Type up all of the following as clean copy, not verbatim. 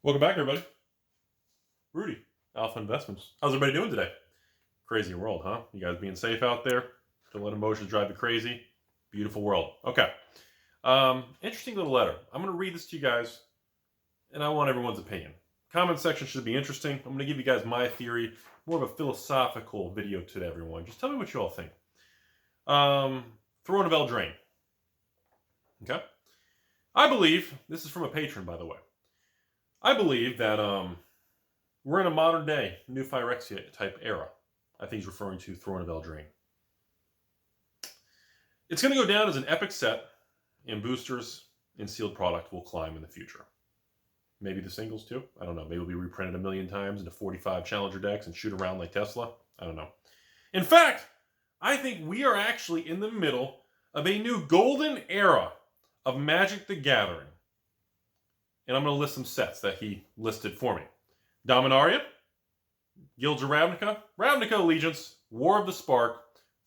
Welcome back, everybody. Rudy, Alpha Investments. How's everybody doing today? Crazy world, huh? You guys being safe out there? Don't let emotions drive you crazy. Beautiful world. Okay. Interesting little letter. I'm going to read this to you guys, and I want everyone's opinion. Comment section should be interesting. I'm going to give you guys my theory, more of a philosophical video to everyone. Just tell me what you all think. Throne of Eldraine. Okay. I believe, this is from a patron, by the way. I believe that we're in a modern day, new Phyrexia type era. I think he's referring to Throne of Eldraine. It's going to go down as an epic set, and boosters and sealed product will climb in the future. Maybe the singles too. I don't know. Maybe it'll be reprinted a million times into 45 Challenger decks and shoot around like Tesla. I don't know. In fact, I think we are actually in the middle of a new golden era of Magic the Gathering. And I'm going to list some sets that he listed for me. Dominaria, Guilds of Ravnica, Ravnica Allegiance, War of the Spark,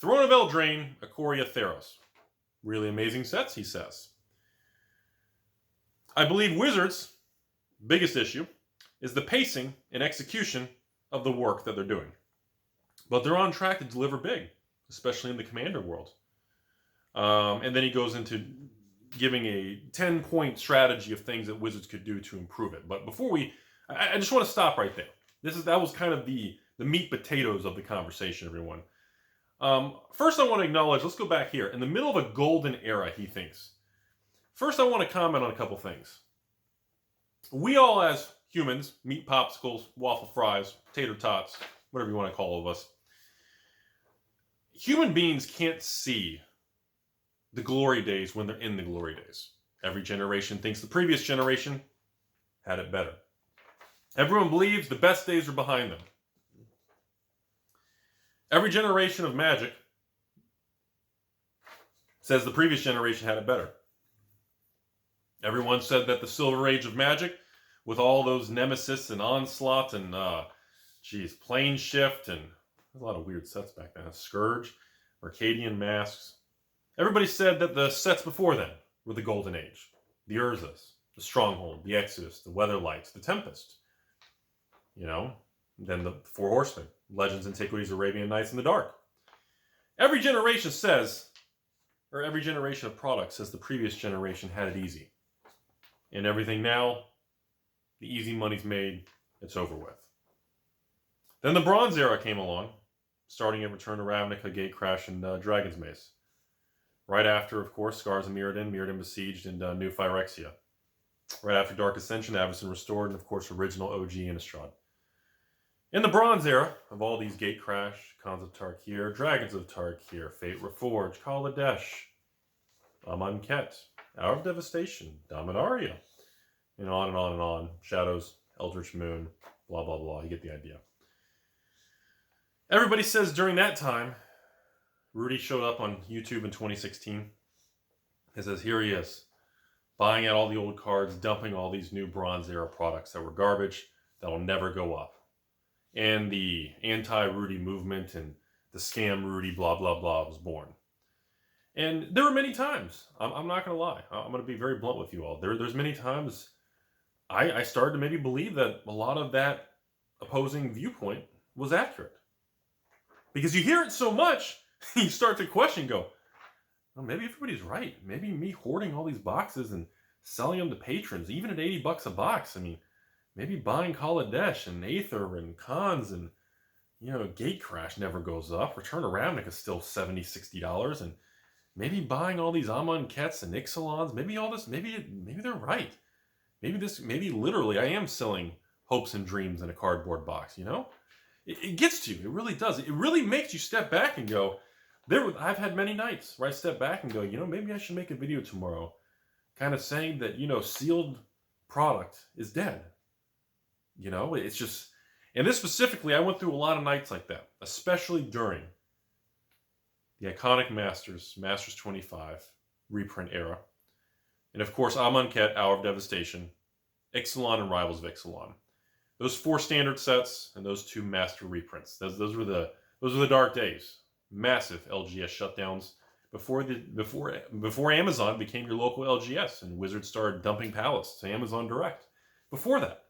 Throne of Eldraine, Ikoria, Theros. Really amazing sets, he says. I believe Wizards' biggest issue is the pacing and execution of the work that they're doing. But they're on track to deliver big, especially in the Commander world. And then he goes into giving a 10-point strategy of things that Wizards could do to improve it. But before I just want to stop right there. That was kind of the meat potatoes of the conversation, everyone. First, I want to acknowledge, let's go back here. In the middle of a golden era, he thinks. First, I want to comment on a couple things. We all, as humans, meat popsicles, waffle fries, tater tots, whatever you want to call all of us, human beings can't see the glory days when they're in the glory days. Every generation thinks the previous generation had it better. Everyone believes the best days are behind them. Every generation of Magic says the previous generation had it better. Everyone said that the Silver Age of Magic, with all those Nemesis and Onslaught and, Plane Shift and a lot of weird sets back then. Scourge, Arcadian Masks. Everybody said that the sets before then were the Golden Age. The Urzas, the Stronghold, the Exodus, the Weatherlights, the Tempest. Then the Four Horsemen, Legends, Antiquities, Arabian Nights, and the Dark. Every generation says, or every generation of products says the previous generation had it easy. And everything now, the easy money's made, it's over with. Then the Bronze Era came along, starting at Return to Ravnica, Gatecrash, and Dragon's Mace. Right after, of course, Scars of Mirrodin, Mirrodin Besieged, and New Phyrexia. Right after Dark Ascension, Avacyn Restored, and of course, original OG Innistrad. In the Bronze Era, of all these Gatecrash, Khans of Tarkir, Dragons of Tarkir, Fate Reforged, Kaladesh, Amonkhet, Hour of Devastation, Dominaria, and on and on and on. Shadows, Eldritch Moon, blah, blah, blah. You get the idea. Everybody says during that time, Rudy showed up on YouTube in 2016. He says, here he is, buying out all the old cards, dumping all these new Bronze Era products that were garbage, that'll never go up. And the anti-Rudy movement and the scam Rudy, blah, blah, blah, was born. And there were many times, I'm not going to lie, I'm going to be very blunt with you all. There's many times I started to maybe believe that a lot of that opposing viewpoint was accurate. Because you hear it so much, you start to question, go, well, maybe everybody's right. Maybe me hoarding all these boxes and selling them to patrons, even at $80 a box. I mean, maybe buying Kaladesh and Aether and Khans and, Gatecrash never goes up. Return to Ravnica is still $70, $60. And maybe buying all these Amonkets and Ixalans, maybe all this, maybe they're right. Maybe literally I am selling hopes and dreams in a cardboard box, It gets to you. It really does. It really makes you step back and go, I've had many nights where I step back and go, maybe I should make a video tomorrow kind of saying that, sealed product is dead. It's just, and this specifically, I went through a lot of nights like that, especially during the iconic Masters 25 reprint era. And of course, Amonkhet, Hour of Devastation, Ixalan, and Rivals of Ixalan. Those 4 standard sets and those 2 master reprints. Those were the dark days. Massive LGS shutdowns before Amazon became your local LGS and Wizards started dumping pallets to Amazon Direct. Before that,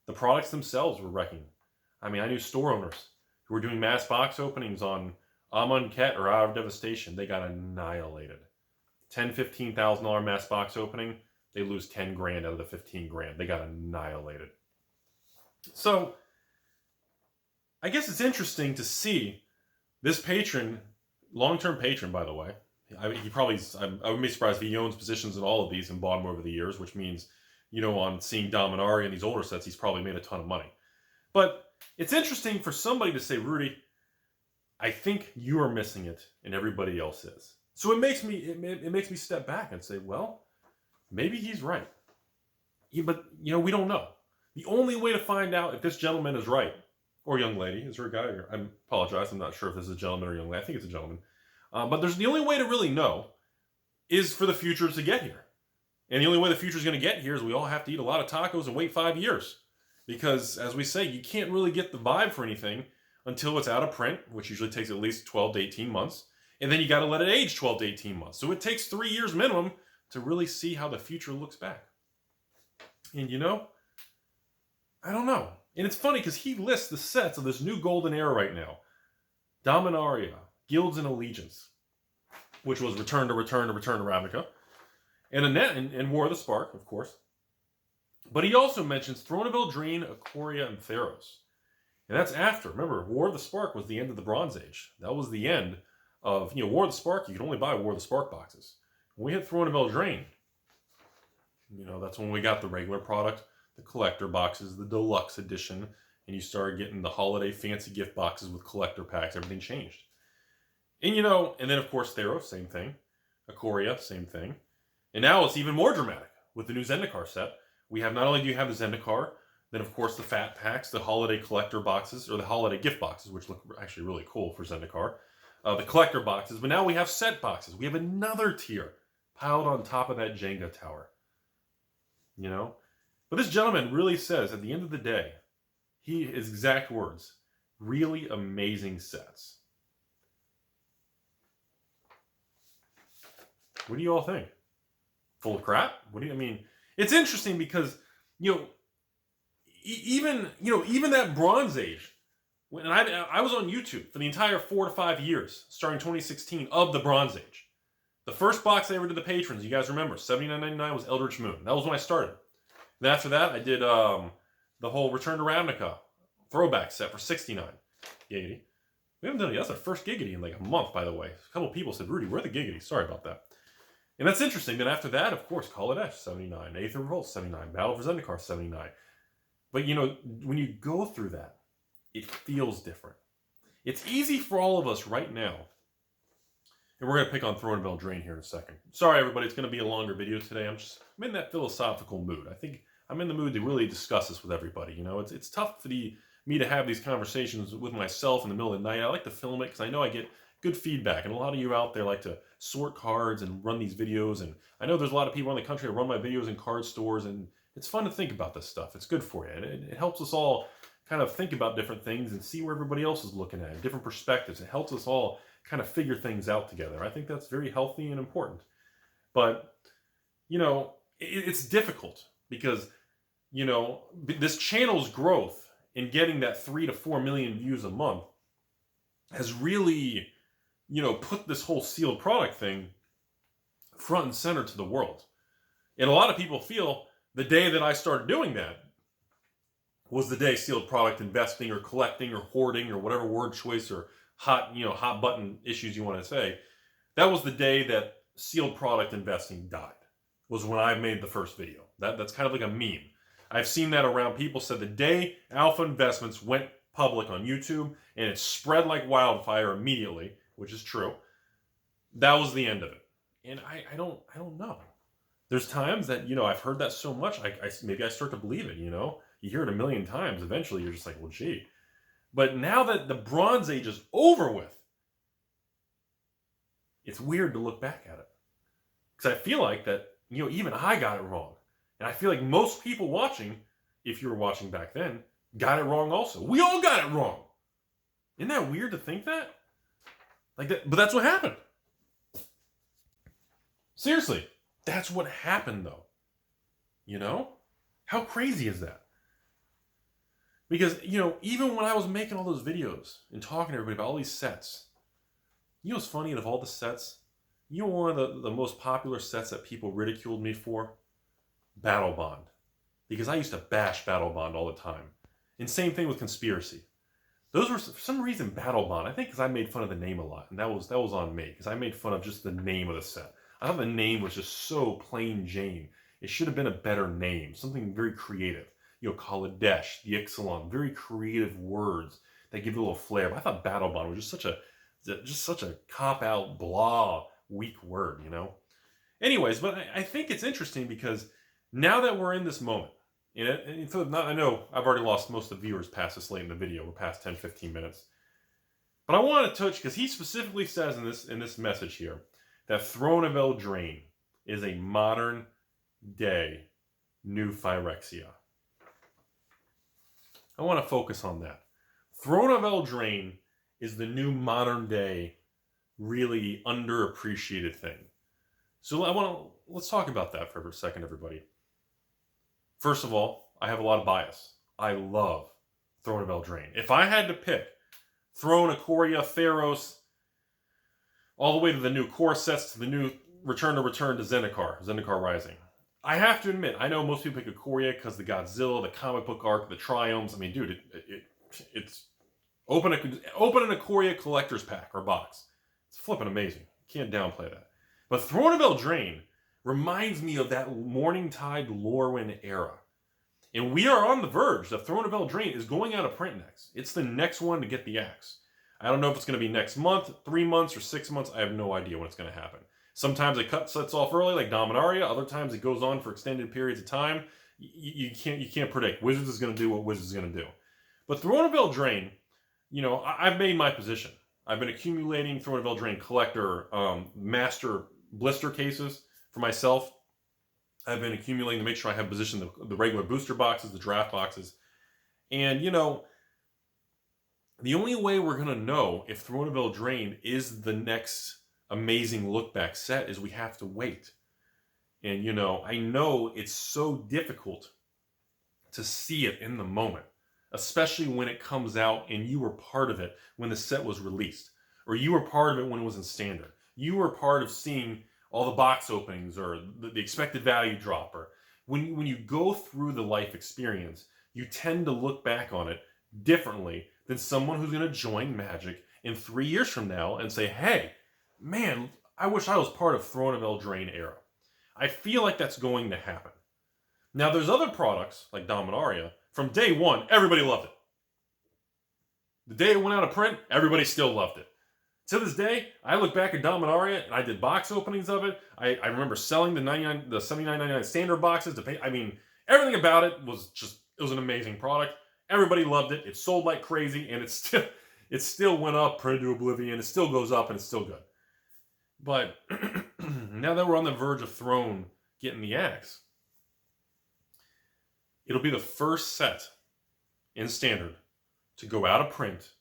The products themselves were wrecking. I mean, I knew store owners who were doing mass box openings on Amonkhet or Hour of Devastation. They got annihilated. $10,000, $15,000 mass box opening, they lose 10 grand out of the 15 grand. They got annihilated. So, I guess it's interesting to see this patron, long-term patron, by the way. I wouldn't be surprised if he owns positions in all of these and bought them over the years, which means, on seeing Dominaria and these older sets, he's probably made a ton of money. But it's interesting for somebody to say, Rudy, I think you are missing it and everybody else is. So it makes me step back and say, well, maybe he's right. But, we don't know. The only way to find out if this gentleman is right, or young lady, is there a guy? I apologize, I'm not sure if this is a gentleman or a young lady. I think it's a gentleman. But the only way to really know is for the futures to get here. And the only way the future is going to get here is we all have to eat a lot of tacos and wait 5 years. Because, as we say, you can't really get the vibe for anything until it's out of print, which usually takes at least 12 to 18 months. And then you got to let it age 12 to 18 months. So it takes 3 years minimum to really see how the future looks back. And I don't know. And it's funny because he lists the sets of this new golden era right now. Dominaria, Guilds and Allegiance, which was Return to Ravnica, and War of the Spark, of course. But he also mentions Throne of Eldraine, Ikoria, and Theros. And that's after. Remember, War of the Spark was the end of the Bronze Age. That was the end of, War of the Spark. You could only buy War of the Spark boxes. When we hit Throne of Eldraine, that's when we got the regular product, the collector boxes, the deluxe edition, and you started getting the holiday fancy gift boxes with collector packs. Everything changed. And, and then, of course, Theros, same thing. Ikoria, same thing. And now it's even more dramatic with the new Zendikar set. We have, not only do you have the Zendikar, then, of course, the fat packs, the holiday collector boxes, or the holiday gift boxes, which look actually really cool for Zendikar. The collector boxes, but now we have set boxes. We have another tier piled on top of that Jenga tower. But this gentleman really says, at the end of the day, his exact words, really amazing sets. What do you all think? Full of crap? It's interesting because, even that Bronze Age, when I was on YouTube for the entire 4 to 5 years, starting 2016, of the Bronze Age. The first box I ever did the patrons, you guys remember, $79.99 was Eldritch Moon. That was when I started. And after that, I did the whole Return to Ravnica throwback set for $69. Giggity. We haven't done it yet. That's our first Giggity in like a month, by the way. A couple people said, Rudy, where are the Giggity? Sorry about that. And that's interesting. Then after that, of course, Call of Esh, 79. Aether Revolt, 79. Battle for Zendikar, 79. But, when you go through that, it feels different. It's easy for all of us right now. And we're going to pick on Throne of Eldraine here in a second. Sorry, everybody. It's going to be a longer video today. I'm in that philosophical mood. I think I'm in the mood to really discuss this with everybody. It's tough for me to have these conversations with myself in the middle of the night. I like to film it because I know I get good feedback. And a lot of you out there like to sort cards and run these videos. And I know there's a lot of people in the country that run my videos in card stores. And it's fun to think about this stuff. It's good for you. And it helps us all kind of think about different things and see where everybody else is looking at it, different perspectives. It helps us all kind of figure things out together. I think that's very healthy and important. But, it's difficult because, this channel's growth in getting that 3 to 4 million views a month has really, put this whole sealed product thing front and center to the world. And a lot of people feel the day that I started doing that was the day sealed product investing or collecting or hoarding or whatever word choice or hot button issues you want to say, that was the day that sealed product investing died, was when I made the first video. That's kind of like a meme. I've seen that around. People said the day Alpha Investments went public on YouTube and it spread like wildfire immediately, which is true, that was the end of it. And I don't know. There's times that, I've heard that so much, maybe I start to believe it, You hear it a million times, eventually you're just like, well, gee. But now that the Bronze Age is over with, it's weird to look back at it. Because I feel like that, even I got it wrong. And I feel like most people watching, if you were watching back then, got it wrong also. We all got it wrong. Isn't that weird to think that? Like that, but that's what happened. Seriously, that's what happened though. How crazy is that? Because, you know, even when I was making all those videos and talking to everybody about all these sets, you know what's funny? Of all the sets, you know one of the most popular sets that people ridiculed me for? Battle Bond. Because I used to bash Battle Bond all the time. And same thing with Conspiracy. Those were, for some reason, Battle Bond. I think because I made fun of the name a lot. And that was on me. Because I made fun of just the name of the set. I thought the name was just so plain Jane. It should have been a better name. Something very creative. You know, Kaladesh, the Ixalan. Very creative words that give it a little flair. But I thought Battle Bond was just such a cop-out, blah, weak word, you know? Anyways, but I think it's interesting because now that we're in this moment, you know, and I know I've already lost most of the viewers past this late in the video. We're past 10, 15 minutes. But I want to touch, because he specifically says in this message here, that Throne of Eldraine is a modern day new Phyrexia. I want to focus on that. Throne of Eldraine is the new modern day, really underappreciated thing. So let's talk about that for a second, everybody. First of all, I have a lot of bias. I love Throne of Eldraine. If I had to pick Throne, Ikoria, Theros, all the way to the new core sets, to the new return to Zendikar Rising, I have to admit, I know most people pick Ikoria because the Godzilla, the comic book arc, the Triomes. I mean, dude, it's open an Ikoria collector's pack or box. It's flipping amazing. Can't downplay that. But Throne of Eldraine reminds me of that Morningtide Lorwyn era. And we are on the verge. The Throne of Eldraine is going out of print next. It's the next one to get the axe. I don't know if it's going to be next month, 3 months, or 6 months. I have no idea when it's going to happen. Sometimes it cut sets off early, like Dominaria. Other times it goes on for extended periods of time. You can't predict. Wizards is going to do what Wizards is going to do. But Throne of Eldraine, you know, I've made my position. I've been accumulating Throne of Eldraine collector master blister cases for myself. I've been accumulating to make sure I have positioned the regular booster boxes, the draft boxes. And, you know, the only way we're going to know if Throne of Eldraine is the next amazing look-back set is we have to wait. And, you know, I know it's so difficult to see it in the moment, especially when it comes out and you were part of it when the set was released, or you were part of it when it was in standard. You were part of seeing all the box openings or the expected value drop. Or when you go through the life experience, you tend to look back on it differently than someone who's going to join Magic in 3 years from now and say, hey, man, I wish I was part of Throne of Eldraine era. I feel like that's going to happen. Now, there's other products, like Dominaria. From day one, everybody loved it. The day it went out of print, everybody still loved it. To this day, I look back at Dominaria, and I did box openings of it. I remember selling the $79.99 standard boxes to pay. I mean, everything about it was an amazing product. Everybody loved it. It sold like crazy, and it still went up, printed to oblivion. It still goes up, and it's still good. But now that we're on the verge of Throne getting the axe, it'll be the first set in standard to go out of print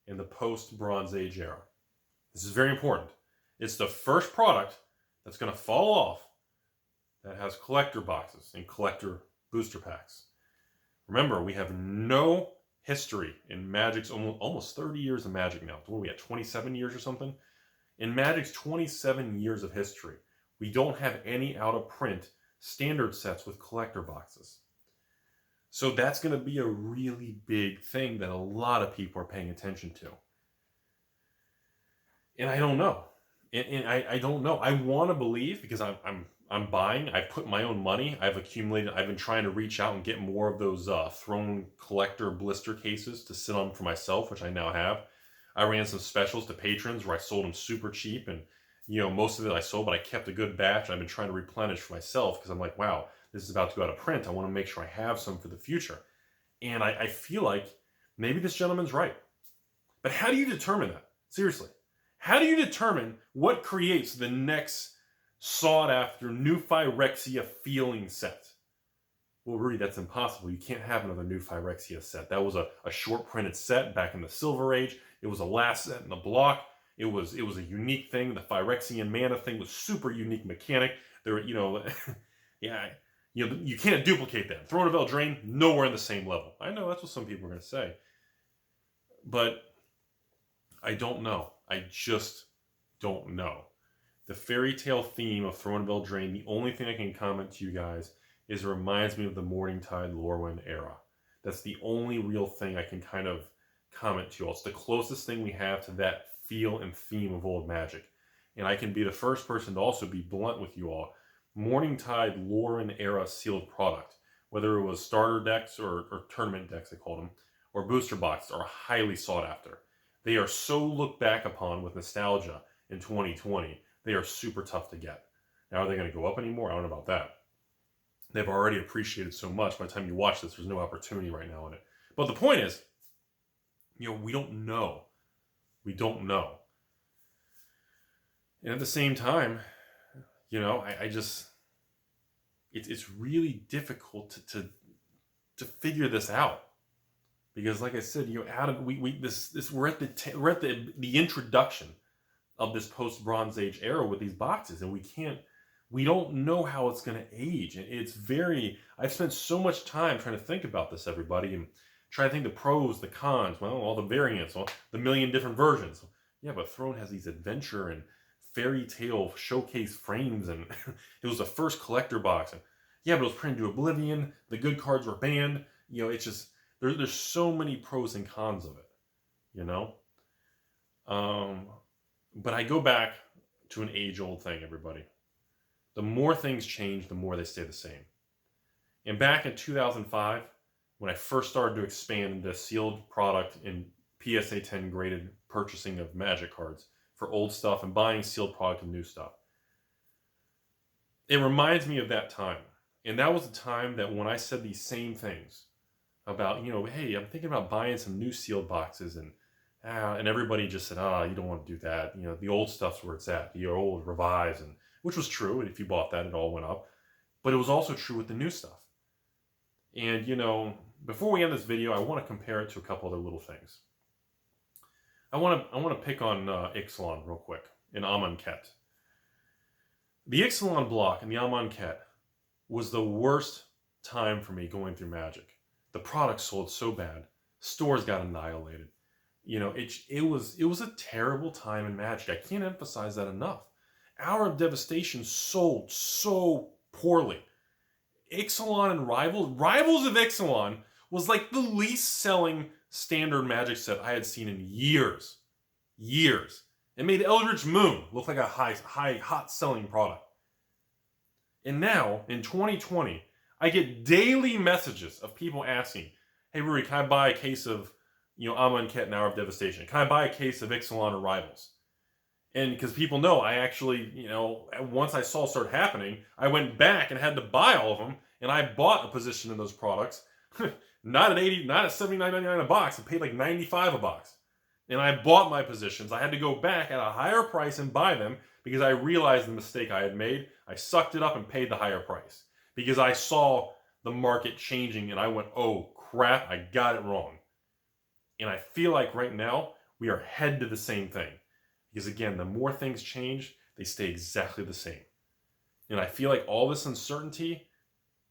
in the post-Bronze Age era. This is very important. It's the first product that's going to fall off that has collector boxes and collector booster packs. Remember, we have no history in Magic's almost 30 years of Magic now. What are we at, 27 years or something? In Magic's 27 years of history, we don't have any out-of-print standard sets with collector boxes. So that's going to be a really big thing that a lot of people are paying attention to. And I don't know. And I don't know. I want to believe, because I'm buying. I've put my own money. I've accumulated. I've been trying to reach out and get more of those Throne collector blister cases to sit on for myself, which I now have. I ran some specials to patrons where I sold them super cheap. And, you know, most of it I sold, but I kept a good batch. I've been trying to replenish for myself because I'm like, wow, this is about to go out of print. I want to make sure I have some for the future. And I feel like maybe this gentleman's right. But how do you determine that? Seriously. How do you determine what creates the next sought-after new Phyrexia feeling set? Well, Rudy, that's impossible. You can't have another new Phyrexia set. That was a short-printed set back in the Silver Age. It was the last set in the block. It was a unique thing. The Phyrexian mana thing was super unique mechanic. There, you know, yeah, You can't duplicate that. Throne of Eldraine, nowhere in the same level. I know that's what some people are going to say. But I don't know. I just don't know. The fairy tale theme of Throne of Eldraine, the only thing I can comment to you guys is it reminds me of the Morningtide Lorwyn era. That's the only real thing I can kind of comment to you all. It's the closest thing we have to that feel and theme of old Magic. And I can be the first person to also be blunt with you all. Morningtide Lorwyn era sealed product, whether it was starter decks or tournament decks, they called them, or booster boxes, are highly sought after. They are so looked back upon with nostalgia in 2020. They are super tough to get. Now, are they going to go up anymore? I don't know about that. They've already appreciated so much. By the time you watch this, there's no opportunity right now in it. But the point is, we don't know. We don't know. And at the same time, I just, it's really difficult to figure this out. Because, like I said, we're at the introduction of this post Bronze Age era with these boxes, and we don't know how it's going to age. And I've spent so much time trying to think about this, everybody, and try to think the pros, the cons, all the variants, the million different versions. Yeah, but Throne has these adventure and fairy tale showcase frames, and it was the first collector box. And yeah, but it was printed to Oblivion. The good cards were banned. It's just there's so many pros and cons of it. But I go back to an age-old thing, everybody. The more things change, the more they stay the same. And back in 2005, when I first started to expand into sealed product in PSA 10 graded purchasing of Magic cards for old stuff and buying sealed product and new stuff, it reminds me of that time. And that was the time that when I said these same things about, hey, I'm thinking about buying some new sealed boxes, and everybody just said, you don't want to do that. The old stuff's where it's at, the old revives, and which was true. And if you bought that, it all went up. But it was also true with the new stuff. And, before we end this video, I want to compare it to a couple other little things. I want to pick on Ixalan real quick in Amonkhet. The Ixalan block and the Amonkhet was the worst time for me going through Magic. The product sold so bad. Stores got annihilated. It was a terrible time in Magic. I can't emphasize that enough. Hour of Devastation sold so poorly. Ixalan and Rivals of Ixalan was like the least selling standard Magic set I had seen in years. It made Eldritch Moon look like a hot selling product. And now, in 2020, I get daily messages of people asking, hey, Rudy, can I buy a case of, Amonkhet and Hour of Devastation? Can I buy a case of Ixalan or Rivals? And because people know, I actually, once I saw it start happening, I went back and had to buy all of them, and I bought a position in those products, not at $79.99 a box. I paid like $95 a box. And I bought my positions. I had to go back at a higher price and buy them because I realized the mistake I had made. I sucked it up and paid the higher price because I saw the market changing, and I went, oh crap, I got it wrong. And I feel like right now we are headed to the same thing. Because again, the more things change, they stay exactly the same. And I feel like all this uncertainty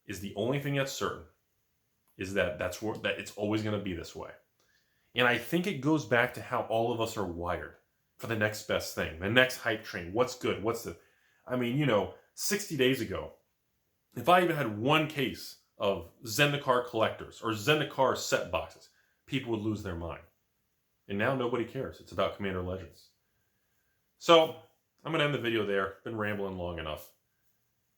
is the only thing that's certain, is that it's always going to be this way. And I think it goes back to how all of us are wired for the next best thing, the next hype train. What's good? 60 days ago, if I even had one case of Zendikar collectors or Zendikar set boxes, people would lose their mind. And now nobody cares. It's about Commander Legends. So, I'm going to end the video there. Been rambling long enough.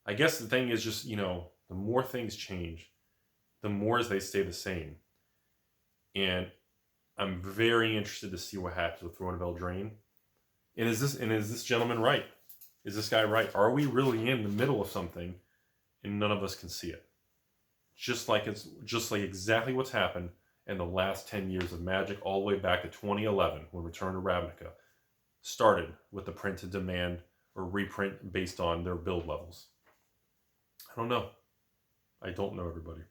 I guess the thing is just, the more things change, the more they stay the same. And I'm very interested to see what happens with Throne of Eldraine. And is this gentleman right? Is this guy right? Are we really in the middle of something and none of us can see it? Just like exactly what's happened in the last 10 years of Magic, all the way back to 2011 when Return to Ravnica started with the print to demand or reprint based on their build levels. I don't know. I don't know, everybody.